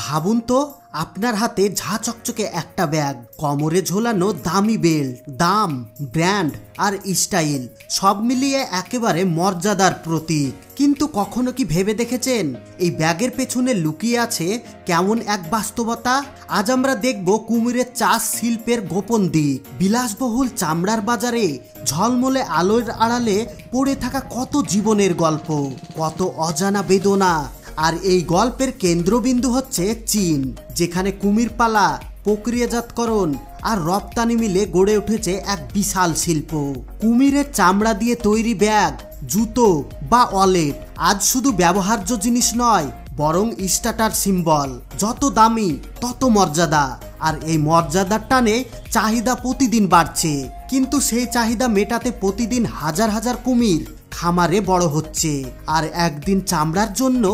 ভাবুন তো, আপনার হাতে ঝা চকচকে একটা ব্যাগ, কোমরে ঝোলানো দামি বেল্ট, দাম, ব্র্যান্ড আর স্টাইল সব মিলিয়ে একেবারে মর্যাদার প্রতীক। কিন্তু কখনো কি ভেবে দেখেছেন এই ব্যাগের পেছনে লুকিয়ে আছে কেমন এক বাস্তবতা? আজ আমরা দেখব কুমিরের চাষ শিল্পের গোপন দিক, বিলাসবহুল চামড়ার বাজারে ঝলমলে আলোর আড়ালে পড়ে থাকা কত জীবনের গল্প, কত অজানা বেদনা। আর এই গল্পের কেন্দ্রবিন্দু হচ্ছে চীন, যেখানে কুমির পালা, প্রক্রিয়াজাতকরণ আর রপ্তানি মিলে গড়ে উঠেছে এক বিশাল শিল্প। কুমিরের চামড়া দিয়ে তৈরি ব্যাগ, জুতো বা ওয়ালেট আজ শুধু ব্যবহার্য জিনিস নয়, বরং স্ট্যাটাস সিম্বল। যত দামি তত মর্যাদা, আর এই মর্যাদার টানে চাহিদা প্রতিদিন বাড়ছে। কিন্তু সেই চাহিদা মেটাতে প্রতিদিন হাজার হাজার কুমির খামারে বড় হচ্ছে, আর একদিন চামড়ার জন্য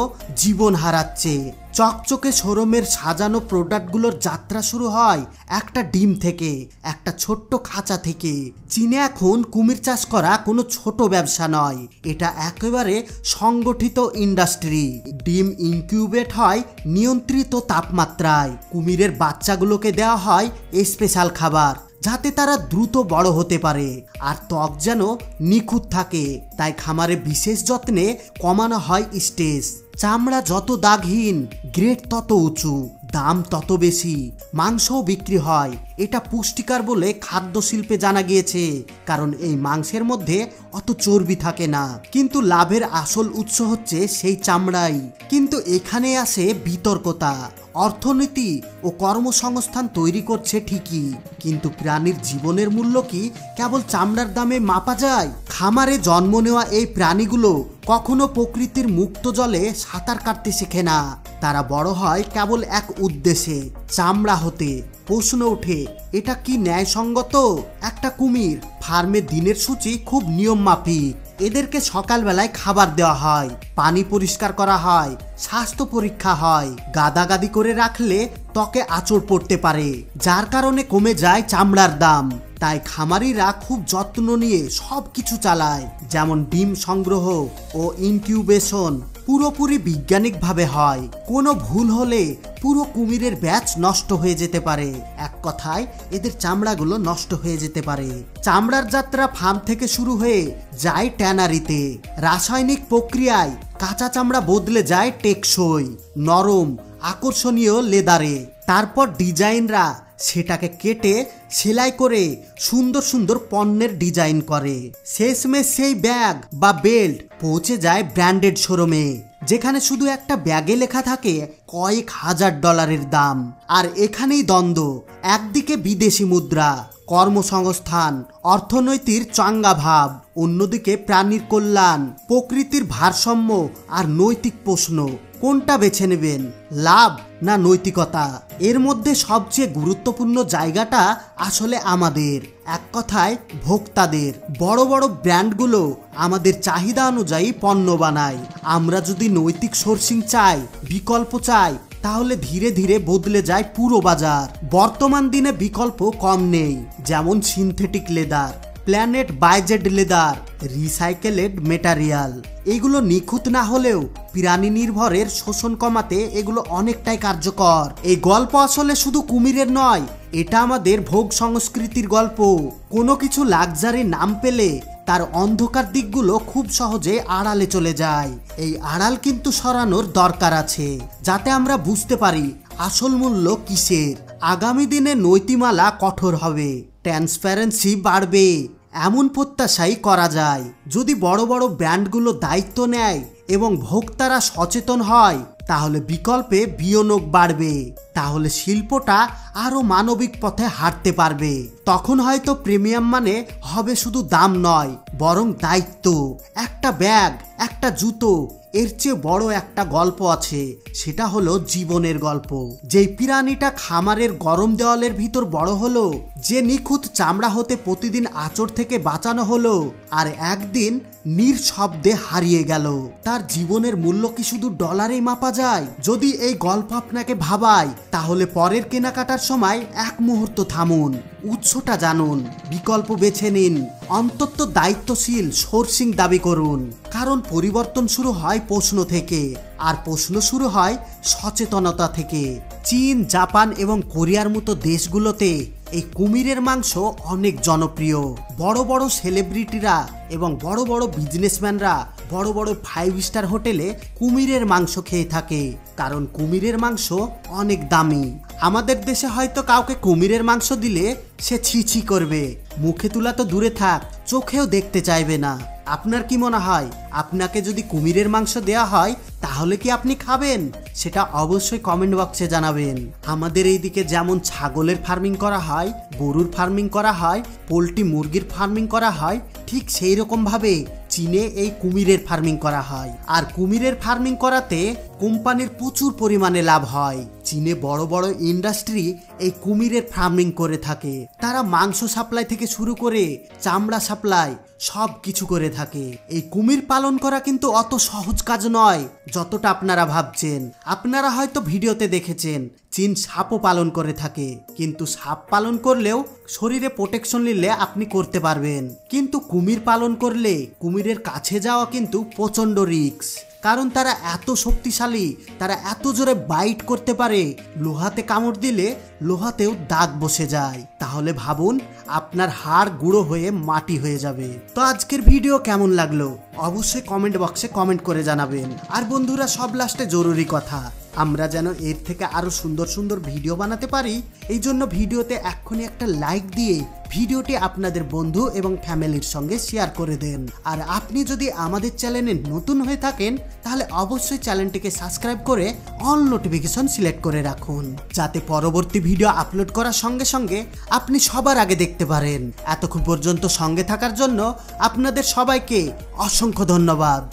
জীবন হারাচ্ছে। চকচকে শোরুমের সাজানো প্রোডাক্টগুলোর যাত্রা শুরু হয় একটা ডিম থেকে, একটা ছোট্ট খাঁচা থেকে। চীনে এখন কুমির চাষ করা কোনো ছোট ব্যবসা নয়, এটা একেবারে সংগঠিত ইন্ডাস্ট্রি। ডিম ইনকিউবেট হয় নিয়ন্ত্রিত তাপমাত্রায়, কুমিরের বাচ্চাগুলোকে দেওয়া হয় স্পেশাল খাবার যাতে তারা দ্রুত বড় হতে পারে আর ত্বক যেন নিখুঁত থাকে। তাই খামারে বিশেষ যত্নে কমানো হয় স্টেজ। চামড়া যত দাগহীন, গ্রেড তত উঁচু, দাম তত বেশি, মাংসও বিক্রি হয়। এটা পুষ্টিকর বলে খাদ্য শিল্পে জানা গিয়েছে, কারণ এই মাংসের মধ্যে অত চর্বি থাকে না। কিন্তু লাভের আসল উৎস হচ্ছে সেই চামড়াই। কিন্তু এখানে আসে বিতর্কতা। অর্থনীতি ও কর্মসংস্থান তৈরি করছে ঠিকই, কিন্তু প্রাণীর জীবনের মূল্য কি কেবল চামড়ার দামে মাপা যায়? খামারে জন্ম নেওয়া এই প্রাণীগুলো কখনো প্রকৃতির মুক্ত জলে সাঁতার কাটতে শেখে না। তারা বড় হয় কেবল এক উদ্দেশ্যে, চামড়া হতে। প্রশ্ন ওঠে, এটা কি ন্যায়সঙ্গত? একটা কুমির ফার্মে দিনের সূচি খুব নিয়ম মাফিক। এদেরকে সকালবেলায় খাবার দেওয়া হয়, পানি পরিষ্কার করা হয়, স্বাস্থ্য পরীক্ষা হয়। গাদাগাদি করে রাখলে ত্বকে আঁচড় পড়তে পারে, যার কারণে কমে যায় চামড়ার দাম। তাই খামারিরা খুব যত্ন নিয়ে সব কিছু চালায়, যেমন ডিম সংগ্রহ ও ইনকিউবেশন পুরোপুরি বৈজ্ঞানিকভাবে হয়। কোনো ভুল হলে পুরো কুমিরের ব্যাচ নষ্ট হয়ে যেতে পারে। এক কথায় এদের চামড়াগুলো নষ্ট হয়ে যেতে পারে। চামড়ার যাত্রা ফার্ম থেকে শুরু হয়ে যায় ট্যানারিতে। রাসায়নিক প্রক্রিয়ায় কাঁচা চামড়া বদলে যায় টেকসই, নরম, আকর্ষণীয় লেদারে। তারপর ডিজাইনরা সেটাকে কেটে সেলাই করে সুন্দর সুন্দর পণ্যের ডিজাইন করে। শেষমেশ সেই ব্যাগ বা বেল্ট পৌঁছে যায় ব্র্যান্ডেড শোরুমে, যেখানে শুধু একটা ব্যাগে লেখা থাকে কয়েক হাজার ডলারের দাম। আর এখানেই দ্বন্দ্ব, একদিকে বিদেশি মুদ্রা, কর্মসংস্থান, অর্থনৈতিক চাঙ্গা ভাব, অন্যদিকে প্রাণীর কল্যাণ, প্রকৃতির ভারসাম্য আর নৈতিক প্রশ্ন। কোনটা বেছে নেবেন, লাভ না নৈতিকতা? এর মধ্যে সবচেয়ে গুরুত্বপূর্ণ জায়গাটা আসলে আমাদের, এক কথায় ভোক্তাদের। বড় বড় ব্র্যান্ডগুলো আমাদের চাহিদা অনুযায়ী পণ্য বানায়। আমরা যদি নৈতিক সোর্সিং চাই, বিকল্প চাই, তাহলে ধীরে ধীরে বদলে যায় পুরো বাজার। বর্তমান দিনে বিকল্প কম নেই, যেমন synthetic leather, planet biobased leather, recycled material. এগুলো নিখুঁত না হলেও প্রাণী নির্ভরের শোষণ কমাতে এগুলো অনেকটাই কার্যকর। এই গল্প আসলে শুধু কুমিরের নয়, এটা আমাদের ভোগ সংস্কৃতির গল্প। কোনো কিছু লাক্সারি নাম পেলে তার অন্ধকার দিকগুলো খুব সহজে আড়ালে চলে যায়। এই আড়াল কিন্তু সরানোর দরকার আছে, যাতে আমরা বুঝতে পারি আসল মূল্য কিসের। আগামী দিনে নৈতিকমালা কঠোর হবে, ট্রান্সপারেন্সি বাড়বে, এমন প্রত্যাশাই করা যায়। যদি বড় বড় ব্র্যান্ডগুলো দায়িত্ব নেয় এবং ভোক্তারা সচেতন হয়, তাহলে বিকল্পে বিনিয়োগ বাড়বে, তাহলে শিল্পটা আরো মানবিক পথে হাঁটতে পারবে। তখন হয়তো প্রিমিয়াম মানে হবে শুধু দাম নয়, বরং দায়িত্ব। একটা ব্যাগ, একটা জুতো, এর চেয়ে বড় একটা গল্প আছে, সেটা হলো জীবনের গল্প। যেই প্রাণীটা খামারের গরম দেওয়ালের ভিতর বড় হলো, যে নিখুঁত চামড়া হতে প্রতিদিন আঁচড় থেকে বাঁচানো হলো, আর একদিন নিঃশব্দে হারিয়ে গেল। তার জীবনের মূল্য কি শুধু ডলারেই মাপা যায়? যদি এই গল্প আপনাকে ভাবায়, তাহলে পরের কেনাকাটার সময় এক মুহূর্ত থামুন, উৎসটা জানুন, বিকল্প বেছে নিন, অন্তত দায়িত্বশীল সোর্সিং দাবি করুন। কারণ পরিবর্তন শুরু হয় প্রশ্ন থেকে, আর প্রশ্ন শুরু হয় সচেতনতা থেকে। চীন, জাপান এবং কোরিয়ার মতো দেশগুলোতে এই কুমিরের মাংস অনেক জনপ্রিয়। বড় বড় সেলিব্রিটিরা এবং বড় বড় বিজনেসম্যানরা বড় বড় 5 স্টার হোটেলে কুমিরের মাংস খেয়ে থাকে, কারণ কুমিরের মাংস অনেক দামি। আমাদের দেশে হয়তো কাউকে কুমিরের মাংস দিলে সে ছি ছি করবে, মুখে তোলা তো দূরে থাক, চোখেও দেখতে চাইবে না। আপনার কি মনে হয়, আপনাকে যদি কুমিরের মাংস দেয়া হয় তাহলে কি আপনি খাবেন? সেটা অবশ্যই কমেন্ট বক্সে জানাবেন। আমাদের এইদিকে যেমন ছাগলের ফার্মিং করা হয়, গরুর ফার্মিং করা হয়, পোলট্রি মুরগির ফার্মিং করা হয়, ঠিক সেই রকম ভাবে চীনে এই কুমিরের ফার্মিং করা হয়। আর কুমিরের ফার্মিং করাতে কোম্পানির প্রচুর পরিমাণে লাভ হয়। চীনে বড় বড় ইন্ডাস্ট্রি এই কুমিরের ফার্মিং করে থাকে। তারা মাংস সাপ্লাই থেকে শুরু করে চামড়া সাপ্লাই সব কিছু করে থাকে। এই কুমির পালন করা কিন্তু অত সহজ কাজ নয় যতটা আপনারা ভাবছেন। আপনারা হয়তো ভিডিওতে দেখেছেন চীন সাপও পালন করে থাকে, কিন্তু সাপ পালন করলেও শরীরে প্রোটেকশন নিলে আপনি করতে পারবেন, কিন্তু কুমির পালন করলে কুমিরের কাছে যাওয়া কিন্তু প্রচণ্ড রিস্ক। কারণ তারা এত শক্তিশালী, তারা এত জোরে বাইট করতে পারে, লোহাতে কামড় দিলে লোহাতেও দাগ বসে যায়। তাহলে ভাবুন, আপনার হাড় গুঁড়ো হয়ে মাটি হয়ে যাবে। তো আজকের ভিডিও কেমন লাগলো অবশ্যই কমেন্ট বক্সে কমেন্ট করে জানাবেন। আর বন্ধুরা, সব লাস্টে জরুরি কথা, আমরা যেন এর থেকে আরো সুন্দর সুন্দর ভিডিও বানাতে পারি, এই জন্য ভিডিওতে এক্ষুনি একটা লাইক দিয়ে ভিডিওটি আপনাদের বন্ধু এবং ফ্যামিলির সঙ্গে শেয়ার করে দেন। আর আপনি যদি আমাদের চ্যানেলে নতুন হয়ে থাকেন তাহলে অবশ্যই চ্যানেলটিকে সাবস্ক্রাইব করে অল নোটিফিকেশন সিলেক্ট করে রাখুন, যাতে পরবর্তী ভিডিও আপলোড করার সঙ্গে সঙ্গে আপনি সবার আগে দেখতে পারেন। এতক্ষণ পর্যন্ত সঙ্গে থাকার জন্য আপনাদের সবাইকে অসংখ্য ধন্যবাদ।